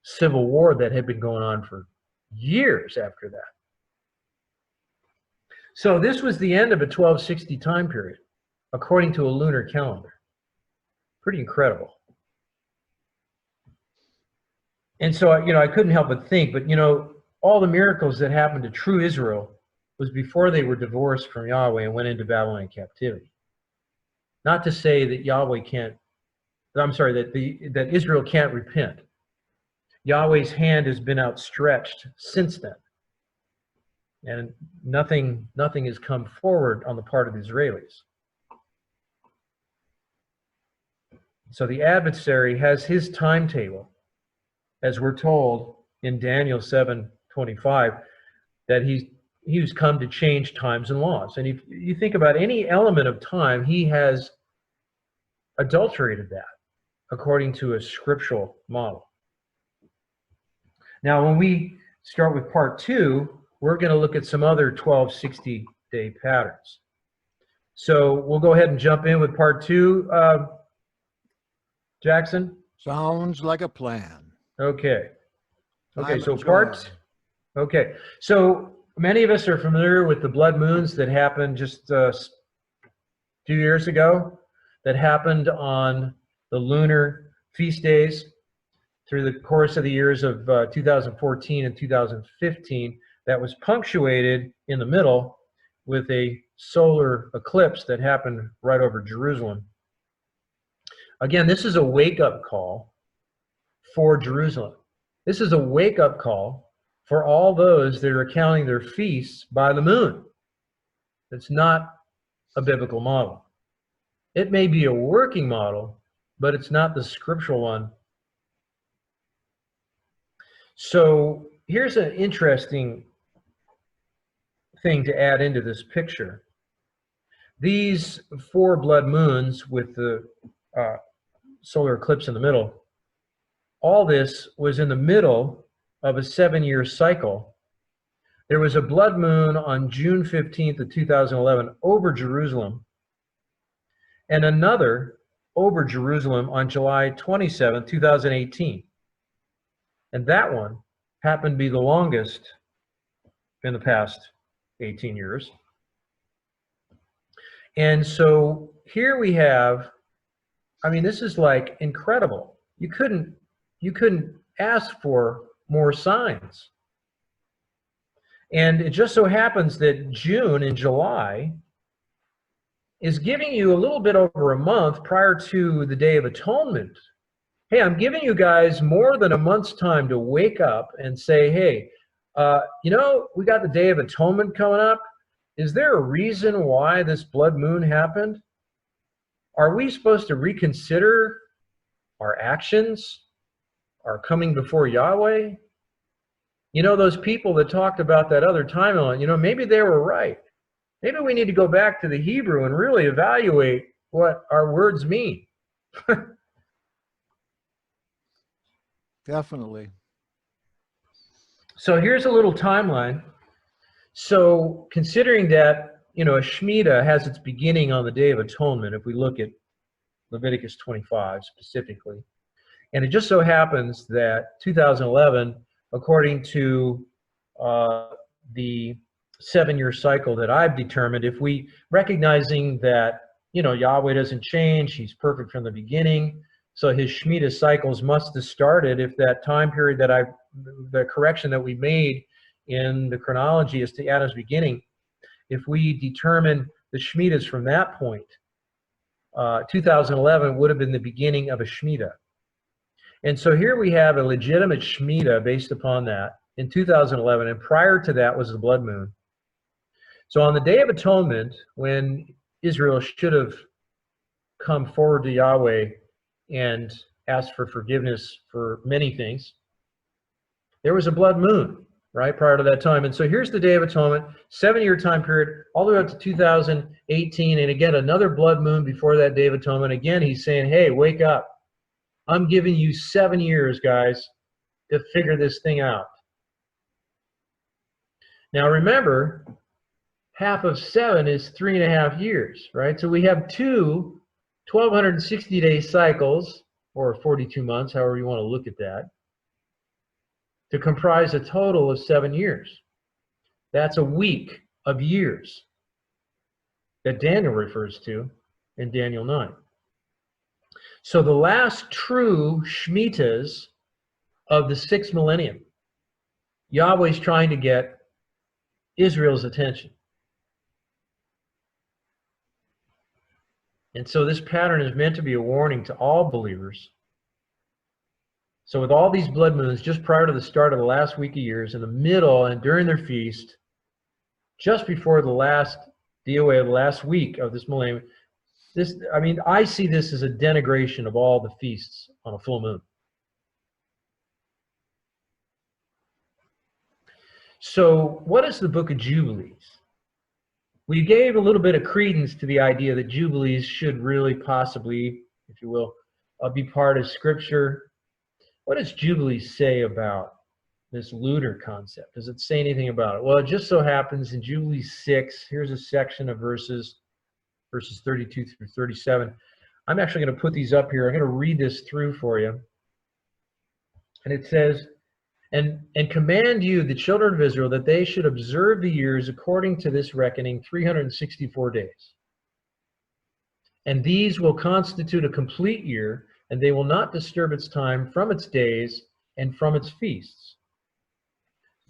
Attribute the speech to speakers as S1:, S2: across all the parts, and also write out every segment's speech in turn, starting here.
S1: civil war that had been going on for years after that. So this was the end of a 1260 time period, according to a lunar calendar. Pretty incredible. And so, I couldn't help but think, but, all the miracles that happened to true Israel was before they were divorced from Yahweh and went into Babylonian captivity. Not to say that that Israel can't repent. Yahweh's hand has been outstretched since then. And nothing has come forward on the part of the Israelis. So the adversary has his timetable, as we're told in Daniel 7:25, that he's come to change times and laws. And if you think about any element of time, he has adulterated that according to a scriptural model. Now, when we start with part 2, we're going to look at some other 1260-day patterns. So we'll go ahead and jump in with part 2. Jackson?
S2: Sounds like a plan.
S1: Okay. So many of us are familiar with the blood moons that happened just a few years ago, that happened on the lunar feast days through the course of the years of 2014 and 2015, that was punctuated in the middle with a solar eclipse that happened right over Jerusalem. Again, this is a wake-up call for Jerusalem. This is a wake-up call for all those that are counting their feasts by the moon. It's not a biblical model. It may be a working model, but it's not the scriptural one. So here's an interesting thing to add into this picture. These 4 blood moons with the solar eclipse in the middle, all this was in the middle of a 7-year cycle. There was a blood moon on June 15th of 2011 over Jerusalem, and another over Jerusalem on July 27th, 2018. And that one happened to be the longest in the past 18 years. And so here we have, this is like incredible. You couldn't ask for more signs. And it just so happens that June and July is giving you a little bit over a month prior to the Day of Atonement. Hey, I'm giving you guys more than a month's time to wake up and say, hey, we got the Day of Atonement coming up. Is there a reason why this blood moon happened? Are we supposed to reconsider our actions, our coming before Yahweh? Those people that talked about that other timeline, maybe they were right. Maybe we need to go back to the Hebrew and really evaluate what our words mean.
S2: Definitely.
S1: So here's a little timeline. So considering that, a Shemitah has its beginning on the Day of Atonement, if we look at Leviticus 25 specifically, and it just so happens that 2011, according to the 7-year cycle that I've determined, if we recognizing that, Yahweh doesn't change, he's perfect from the beginning, so his Shemitah cycles must have started if that time period that the correction that we made in the chronology as to Adam's beginning, if we determine the Shemitahs from that point, 2011 would have been the beginning of a Shemitah. And so here we have a legitimate Shemitah based upon that in 2011, and prior to that was the blood moon. So on the Day of Atonement, when Israel should have come forward to Yahweh and asked for forgiveness for many things, there was a blood moon right prior to that time. And so here's the Day of Atonement, 7-year time period, all the way up to 2018, and again another blood moon before that Day of Atonement. Again, he's saying, hey, wake up. I'm giving you 7 years, guys, to figure this thing out. Now remember, half of 7 is 3.5 years, right? So we have two 1,260-day cycles, or 42 months, however you want to look at that. to comprise a total of 7 years. That's a week of years that Daniel refers to in Daniel 9. So the last true Shemitahs of the 6th millennium, Yahweh's trying to get Israel's attention. And so this pattern is meant to be a warning to all believers. So with all these blood moons, just prior to the start of the last week of years, in the middle and during their feast, just before the last DOA of the last week of this millennium, I see this as a denigration of all the feasts on a full moon. So what is the book of Jubilees? We gave a little bit of credence to the idea that Jubilees should really possibly, if you will, be part of Scripture. What does Jubilees say about this lunar concept? Does it say anything about it? Well, it just so happens in Jubilees 6, here's a section of verses 32 through 37. I'm actually going to put these up here. I'm going to read this through for you. And it says, and command you, the children of Israel, that they should observe the years according to this reckoning, 364 days. And these will constitute a complete year, and they will not disturb its time from its days and from its feasts.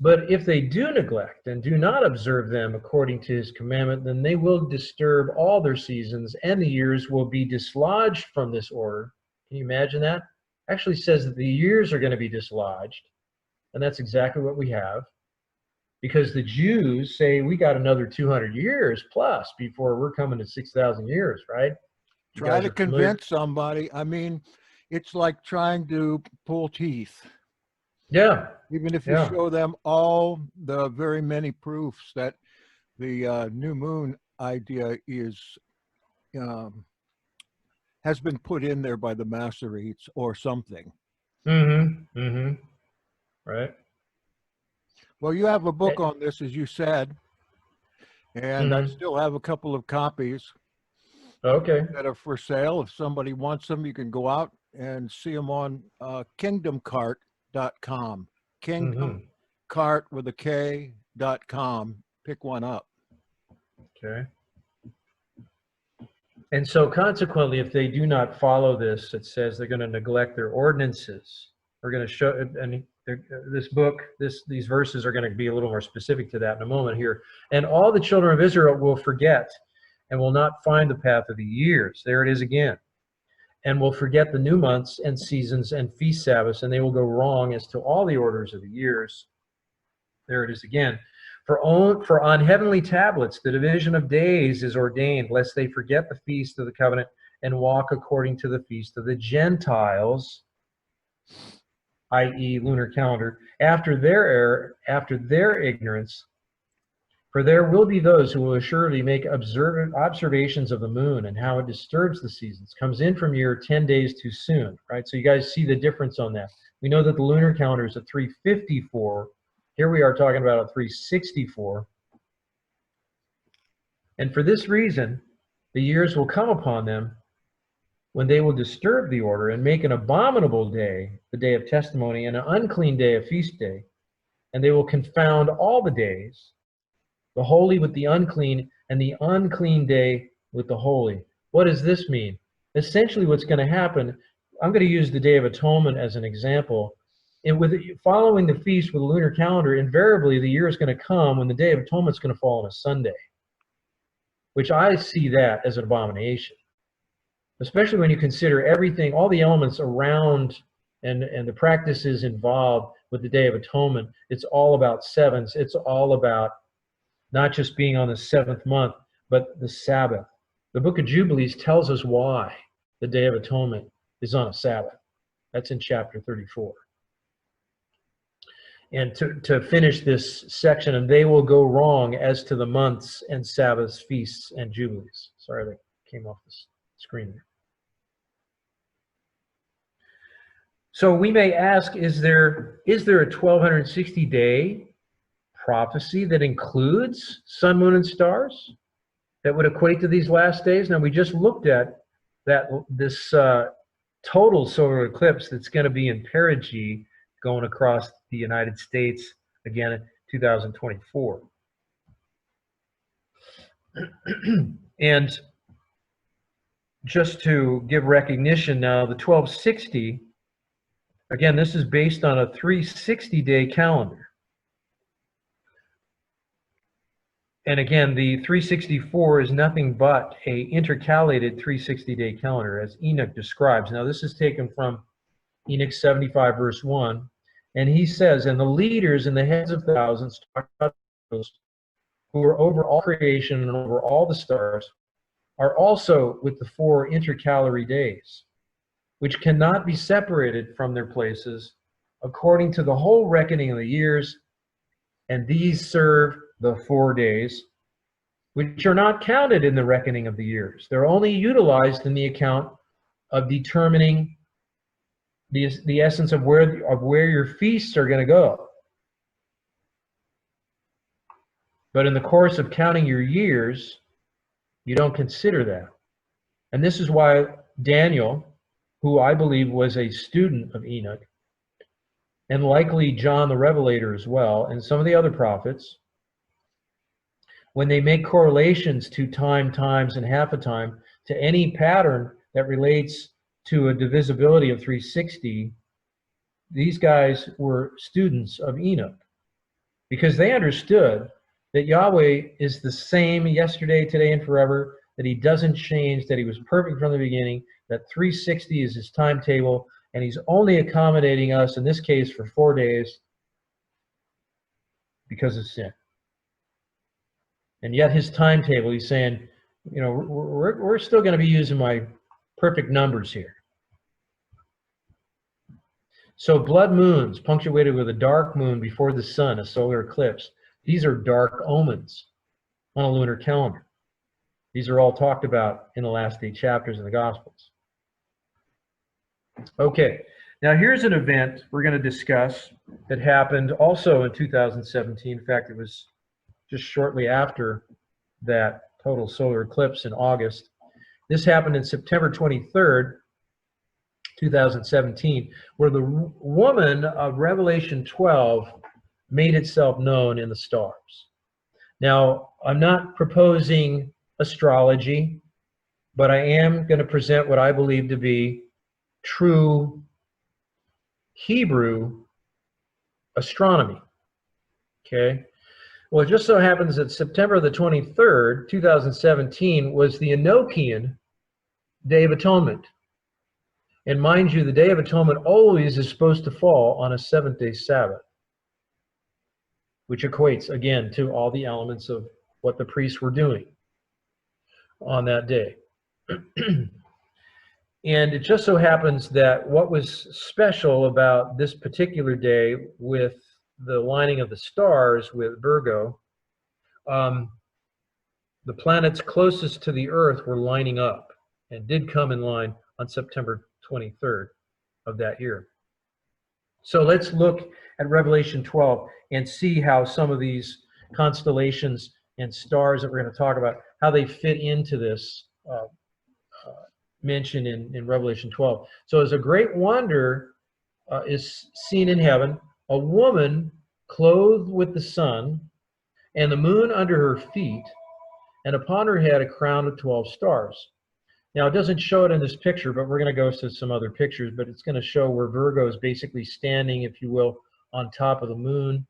S1: But if they do neglect and do not observe them according to his commandment, then they will disturb all their seasons, and the years will be dislodged from this order. Can you imagine that? Actually says that the years are going to be dislodged, and that's exactly what we have. Because the Jews say we got another 200 years plus before we're coming to 6,000 years, right?
S2: Try to convince somebody. I mean, it's like trying to pull teeth.
S1: Yeah.
S2: Even if you show them all the very many proofs that the new moon idea is has been put in there by the Mazzaroths or something.
S1: Mm-hmm. Mm-hmm. Right.
S2: Well, you have a book on this, as you said, and I still have a couple of copies.
S1: Okay.
S2: That are for sale. If somebody wants them, you can go out and see them on kingdomcart.com. Kingdomcart with a K.com. Pick one up.
S1: Okay. And so consequently, if they do not follow this, it says they're going to neglect their ordinances. We're going to show, and this book, these verses are going to be a little more specific to that in a moment here. And all the children of Israel will forget and will not find the path of the years. There it is again. And will forget the new months and seasons and feast Sabbaths, and they will go wrong as to all the orders of the years. There it is again. For on heavenly tablets the division of days is ordained, lest they forget the feast of the covenant and walk according to the feast of the Gentiles, i.e. lunar calendar, after their error, after their ignorance. For there will be those who will assuredly make observations of the moon and how it disturbs the seasons, comes in from year 10 days too soon, right? So you guys see the difference on that. We know that the lunar calendar is at 354. Here we are talking about a 364. And for this reason, the years will come upon them when they will disturb the order and make an abominable day, the day of testimony, and an unclean day a feast day. And they will confound all the days, the holy with the unclean, and the unclean day with the holy. What does this mean? Essentially what's going to happen, I'm going to use the Day of Atonement as an example. And with following the feast with the lunar calendar, invariably the year is going to come when the Day of Atonement is going to fall on a Sunday, which I see that as an abomination. Especially when you consider everything, all the elements around and the practices involved with the Day of Atonement. It's all about sevens. It's all about not just being on the 7th month, but the Sabbath. The book of Jubilees tells us why the Day of Atonement is on a Sabbath. That's in chapter 34. And to finish this section, and they will go wrong as to the months and Sabbaths, feasts, and Jubilees. Sorry, that came off the screen there. So we may ask, is there a 1260-day prophecy that includes sun, moon, and stars that would equate to these last days? Now, we just looked at this total solar eclipse that's going to be in perigee going across the United States again in 2024. And just to give recognition now, the 1260, again, this is based on a 360-day calendar. And again, the 364 is nothing but a intercalated 360-day calendar, as Enoch describes. Now, this is taken from Enoch 75, verse 1. And he says, and the leaders and the heads of thousands who are over all creation and over all the stars are also with the 4 intercalary days, which cannot be separated from their places according to the whole reckoning of the years, and these serve the 4 days, which are not counted in the reckoning of the years. They're only utilized in the account of determining the essence of where your feasts are going to go. But in the course of counting your years, you don't consider that. And this is why Daniel, who I believe was a student of Enoch, and likely John the Revelator as well, and some of the other prophets, when they make correlations to time, times, and half a time to any pattern that relates to a divisibility of 360, these guys were students of Enoch, because they understood that Yahweh is the same yesterday, today, and forever, that he doesn't change, that he was perfect from the beginning, that 360 is his timetable, and he's only accommodating us, in this case, for 4 days because of sin. And yet his timetable, he's saying, you know, we're still going to be using my perfect numbers here. So blood moons punctuated with a dark moon before the sun, a solar eclipse, these are dark omens on a lunar calendar. These are all talked about in the last 8 chapters of the Gospels. Okay, now here's an event we're going to discuss that happened also in 2017. In fact, it was just shortly after that total solar eclipse in August. This happened in September 23rd, 2017, where the woman of Revelation 12 made itself known in the stars. Now, I'm not proposing astrology, but I am going to present what I believe to be true Hebrew astronomy. Okay? Well, it just so happens that September the 23rd, 2017, was the Enochian Day of Atonement. And mind you, the Day of Atonement always is supposed to fall on a 7th-day Sabbath, which equates, again, to all the elements of what the priests were doing on that day. And it just so happens that what was special about this particular day with the lining of the stars with Virgo, the planets closest to the Earth were lining up and did come in line on September 23rd of that year. So let's look at Revelation 12 and see how some of these constellations and stars that we're going to talk about, how they fit into this mention in Revelation 12. So as a great wonder is seen in heaven, a woman clothed with the sun and the moon under her feet, and upon her head a crown of 12 stars. Now, it doesn't show it in this picture, but we're going to go to some other pictures, but it's going to show where Virgo is basically standing, if you will, on top of the moon.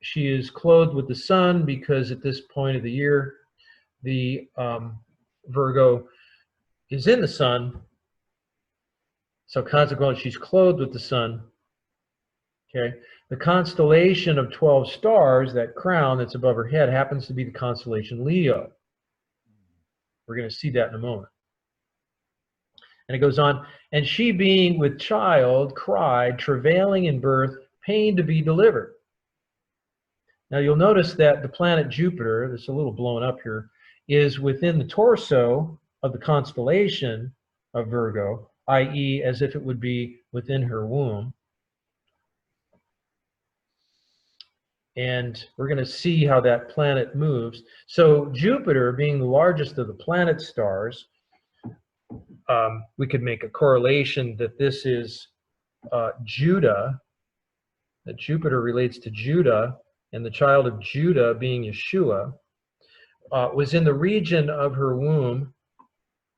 S1: She is clothed with the sun because at this point of the year, the Virgo is in the sun. So consequently, she's clothed with the sun. Okay. The constellation of 12 stars, that crown that's above her head, happens to be the constellation Leo. We're going to see that in a moment. And it goes on, and she being with child cried, travailing in birth, pain to be delivered. Now you'll notice that the planet Jupiter, that's a little blown up here, is within the torso of the constellation of Virgo, i.e. as if it would be within her womb. And we're going to see how that planet moves. So Jupiter, being the largest of the planet stars, we could make a correlation that this is Judah, that Jupiter relates to Judah, and the child of Judah being Yeshua, was in the region of her womb,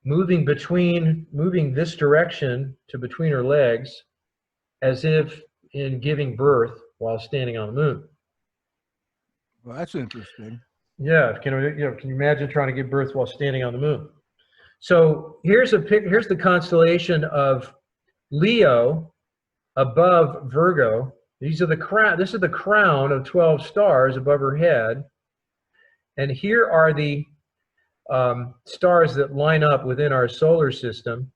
S1: moving this direction to between her legs, as if in giving birth while standing on the moon.
S2: Well, that's interesting.
S1: Yeah, can you imagine trying to give birth while standing on the moon? So here's the constellation of Leo above Virgo. This is the crown of 12 stars above her head. And here are the stars that line up within our solar system.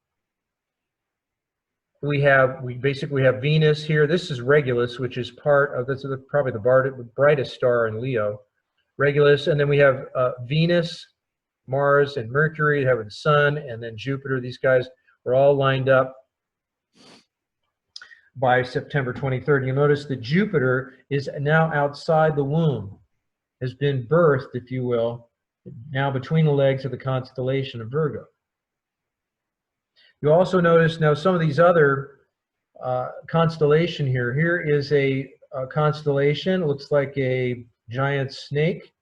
S1: We basically have Venus here. This is Regulus, which is probably the brightest star in Leo. Regulus, and then we have Venus, Mars, and Mercury. We have the Sun, and then Jupiter. These guys are all lined up by September 23rd. You'll notice that Jupiter is now outside the womb, has been birthed, if you will, now between the legs of the constellation of Virgo. You also notice now some of these other constellation here. Here is a constellation, looks like a giant snake.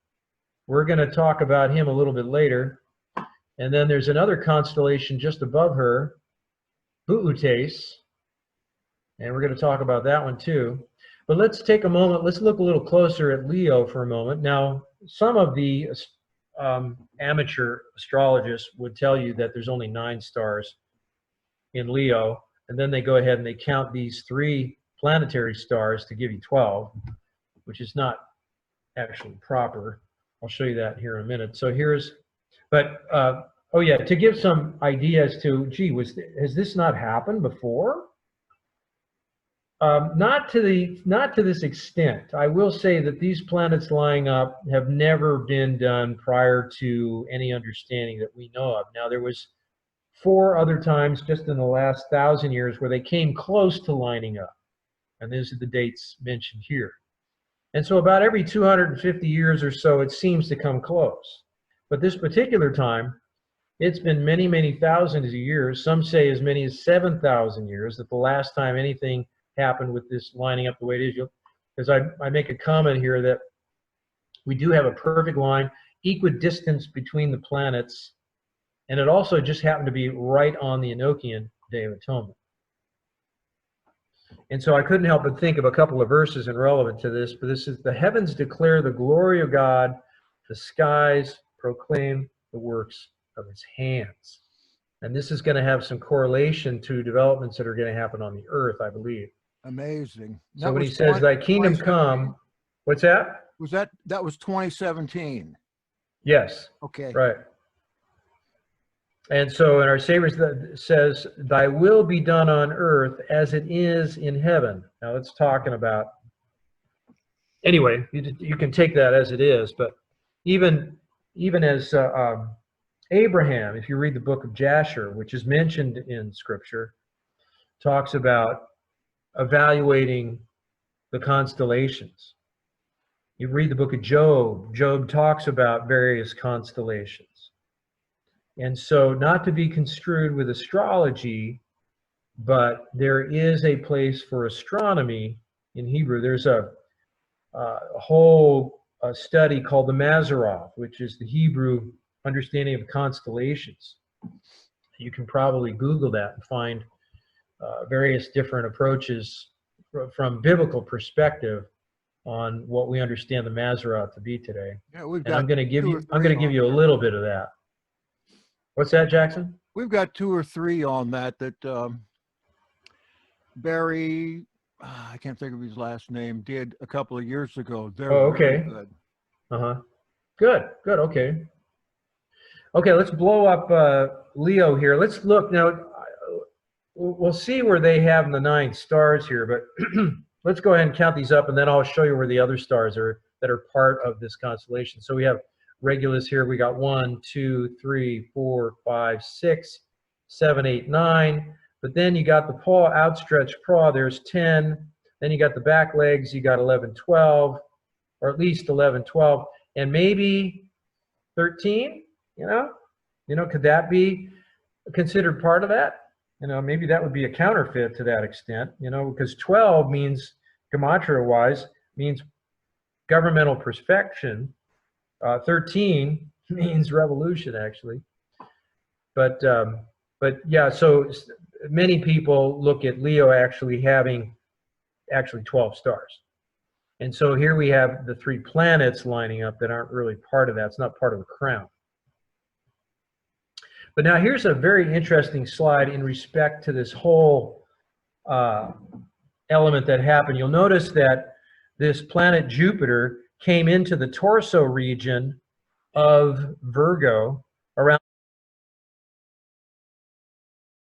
S1: We're going to talk about him a little bit later. And then there's another constellation just above her, T'Voώτης, and we're going to talk about that one too. But let's take a moment, let's look a little closer at Leo for a moment. Now, some of the amateur astrologists would tell you that there's only 9 stars in Leo, and then they go ahead and they count these 3 planetary stars to give you 12, which is not actually proper. I'll show you that here in a minute. So oh yeah, to give some idea as to, gee, has this not happened before? Not to this extent. I will say that these planets lying up have never been done prior to any understanding that we know of. Now, there was 4 other times just in the last 1,000 years where they came close to lining up, and these are the dates mentioned here. And so about every 250 years or so, it seems to come close. But this particular time, it's been many, many thousands of years. Some say as many as 7,000 years that the last time anything happened with this lining up the way it is. Because I make a comment here that we do have a perfect line, equidistance between the planets, and it also just happened to be right on the Enochian Day of Atonement. And so I couldn't help but think of a couple of verses and relevant to this, but this is, the heavens declare the glory of God, the skies proclaim the works of his hands. And this is going to have some correlation to developments that are going to happen on the earth, I believe.
S2: Amazing.
S1: So when he says, thy kingdom come, what's that?
S2: That was 2017.
S1: Yes.
S2: Okay.
S1: Right. And so in our Savior says, thy will be done on earth as it is in heaven. Now it's talking about, anyway, you can take that as it is, but even as Abraham, if you read the book of Jasher, which is mentioned in Scripture, talks about evaluating the constellations. You read the book of Job. Job talks about various constellations. And so not to be construed with astrology, but there is a place for astronomy in Hebrew. There's a whole study called the Mazzaroth, which is the Hebrew understanding of constellations. You can probably Google that and find various different approaches from biblical perspective on what we understand the Mazzaroth to be today.
S2: Yeah, we've got.
S1: And I'm going to give you a little bit of that. What's that, Jackson?
S2: We've got 2 or 3 on that Barry, I can't think of his last name, did a couple of years ago. They're
S1: okay.
S2: Good.
S1: Good. Okay. Okay, let's blow up Leo here. Let's look now. We'll see where they have the 9 stars here, but let's go ahead and count these up, and then I'll show you where the other stars are that are part of this constellation. So we have Regulus here. We got 1, 2, 3, 4, 5, 6, 7, 8, 9. But then you got the paw, outstretched paw. There's 10. Then you got the back legs. You got 11, 12, or at least 11, 12, and maybe 13. You know, could that be considered part of that? You know, maybe that would be a counterfeit to that extent. You know, because 12 means gematria-wise, means governmental perfection. 13 means revolution, actually. But yeah, so many people look at Leo actually having 12 stars. And so here we have the 3 planets lining up that aren't really part of that. It's not part of the crown. But now here's a very interesting slide in respect to this whole element that happened. You'll notice that this planet Jupiter came into the torso region of Virgo